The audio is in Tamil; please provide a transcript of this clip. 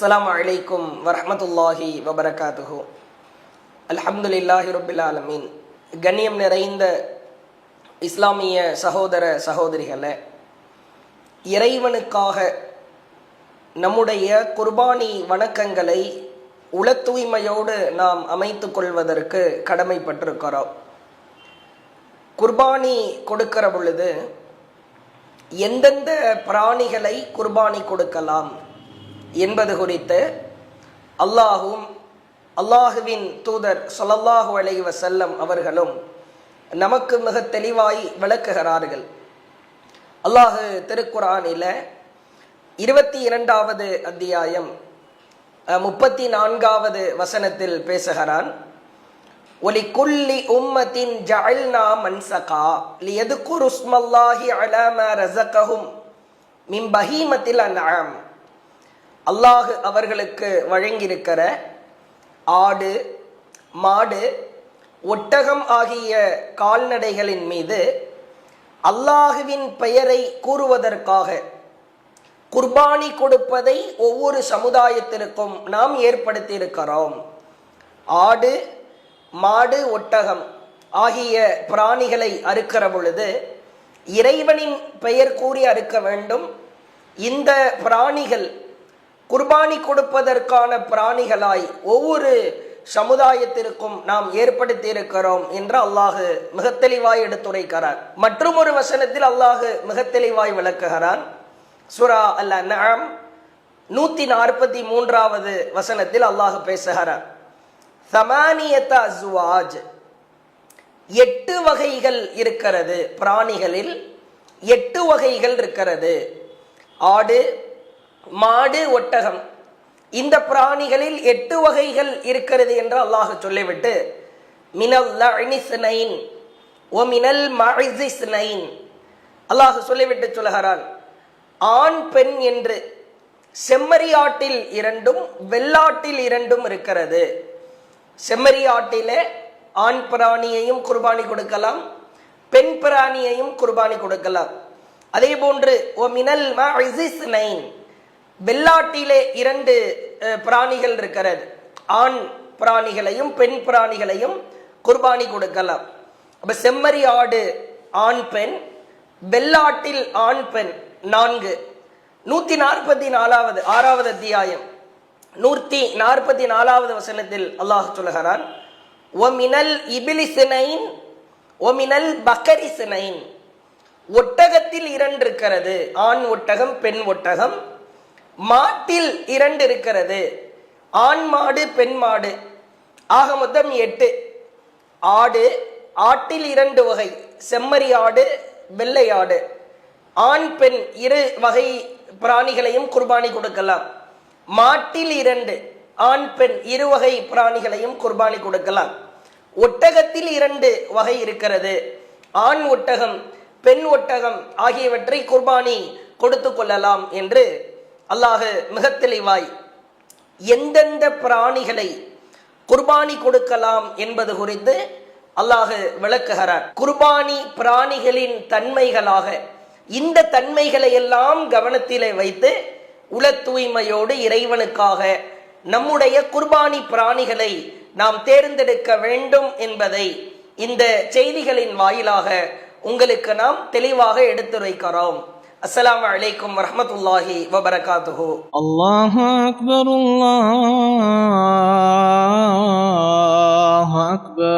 அஸ்ஸலாமு அலைக்கும் வரஹ்மத்துல்லாஹி வபரகாத்துஹு. அல்ஹம்துலில்லாஹி ரப்பில் ஆலமீன். கண்ணியம் நிறைந்த இஸ்லாமிய சகோதர சகோதரிகளே, இறைவனுக்காக நம்முடைய குர்பானி வணக்கங்களை உள தூய்மையோடு நாம் அமைத்து கொள்வதற்கு கடமைப்பட்டிருக்கிறோம். குர்பானி கொடுக்கிற பொழுது எந்தெந்த பிராணிகளை குர்பானி கொடுக்கலாம் என்பது குறித்து அல்லாஹும் அல்லாஹுவின் தூதர் ஸல்லல்லாஹு அலைஹி வஸல்லம் அவர்களும் நமக்கு மிக தெளிவாய் விளக்குகிறார்கள். அல்லாஹு திருக்குர்ஆனில் 22வது அத்தியாயம் 34வது வசனத்தில் பேசுகிறான். ஒலிகுல்லி உம்மத்தின் ஜஅல்னா மன்சகா லியதுகுரு ஸ்மல்லாஹி அலா மா ரஸகஹும் மின் பஹீமத்தில் அன்ஆம். அல்லாஹ் அவர்களுக்கு வழங்கியிருக்கிற ஆடு, மாடு, ஒட்டகம் ஆகிய கால்நடைகளின் மீது அல்லாஹுவின் பெயரை கூறுவதற்காக குர்பானி கொடுப்பதை ஒவ்வொரு சமுதாயத்திற்கும் நாம் ஏற்படுத்தி இருக்கிறோம். ஆடு, மாடு, ஒட்டகம் ஆகிய பிராணிகளை அறுக்கிற பொழுது இறைவனின் பெயர் கூறி அறுக்க வேண்டும். இந்த பிராணிகள் குர்பானி கொடுப்பதற்கான பிராணிகளாய் ஒவ்வொரு சமுதாயத்திற்கும் நாம் ஏற்படுத்தி இருக்கிறோம் என்று அல்லாஹு மிக தெளிவாய் எடுத்துரைக்கிறார். மற்றும் ஒரு வசனத்தில் அல்லாஹு மிக தெளிவாய் விளக்குகிறான். சூரா அல் அன்ஆம் 143வது வசனத்தில் அல்லாஹு பேசுகிறார். தமானியத அஸ்வாஜ், 8 வகைகள் இருக்கிறது. பிராணிகளில் 8 வகைகள் இருக்கிறது. ஆடு, மாடு, ஒட்டகம், இந்த பிராணிகளில் 8 வகைகள் இருக்கிறது என்று அல்லாஹ் சொல்லிவிட்டு மினல் லஅனி ஸ்னைன் வ மினல் மஅஸி ஸ்னைன், அல்லாஹ் சொல்லிவிட்டு சொல்கிறான், ஆண் பெண் என்று செம்மறியாட்டில் 2ம் வெள்ளாட்டில் 2ம் இருக்கிறது. செம்மறியாட்டிலே ஆண் பிராணியையும் குர்பானி கொடுக்கலாம், பெண் பிராணியையும் குர்பானி கொடுக்கலாம். அதே போன்று ஒ மினல் மஅஸி ஸ்னைன், வெள்ளாட்டிலே 2 பிராணிகள் இருக்கிறது. ஆண் பிராணிகளையும் பெண் பிராணிகளையும் குர்பானி கொடுக்கலாம். அப்ப செம்மறி ஆடு ஆண் பெண், வெள்ளாட்டில் ஆண் பெண் 4. 144வது 6வது அத்தியாயம் 144வது வசனத்தில் அல்லாஹ் சொல்கிறான், ஒ மினல் இபிலி ஸ்னைன் ஒ மினல் பக்கரி ஸ்னைன், ஒட்டகத்தில் 2 இருக்கிறது. ஆண் ஒட்டகம், பெண் ஒட்டகம். மாட்டில் 2 இருக்கிறது. ஆண் மாடு, பெண் மாடு. ஆக மொத்தம் 8. ஆடு, ஆட்டில் 2 வகை, செம்மறி ஆடு, வெள்ளை ஆடு. ஆண் பெண் 2 வகை பிராணிகளையும் குர்பானி கொடுக்கலாம். மாட்டில் 2, ஆண் பெண் 2 வகை பிராணிகளையும் குர்பானி கொடுக்கலாம். ஒட்டகத்தில் 2 வகை இருக்கிறது. ஆண் ஒட்டகம், பெண் ஒட்டகம் ஆகியவற்றை குர்பானி கொடுத்து கொள்ளலாம் என்று அல்லாஹ் மிக தெளிவாய் எந்தெந்த பிராணிகளை குர்பானி கொடுக்கலாம் என்பது குறித்து அல்லாஹ் விளக்குகிறார். குர்பானி பிராணிகளின் தன்மைகளாக இந்த தன்மைகளை எல்லாம் கவனத்திலே வைத்து உள தூய்மையோடு இறைவனுக்காக நம்முடைய குர்பானி பிராணிகளை நாம் தேர்ந்தெடுக்க வேண்டும் என்பதை இந்த செய்திகளின் வாயிலாக உங்களுக்கு நாம் தெளிவாக எடுத்துரைக்கிறோம். அஸ்ஸலாமு அலைக்கும் வரஹ்மத்துல்லாஹி வபரகாத்துஹு. அல்லாஹு அக்பர், அல்லாஹு அக்பர்.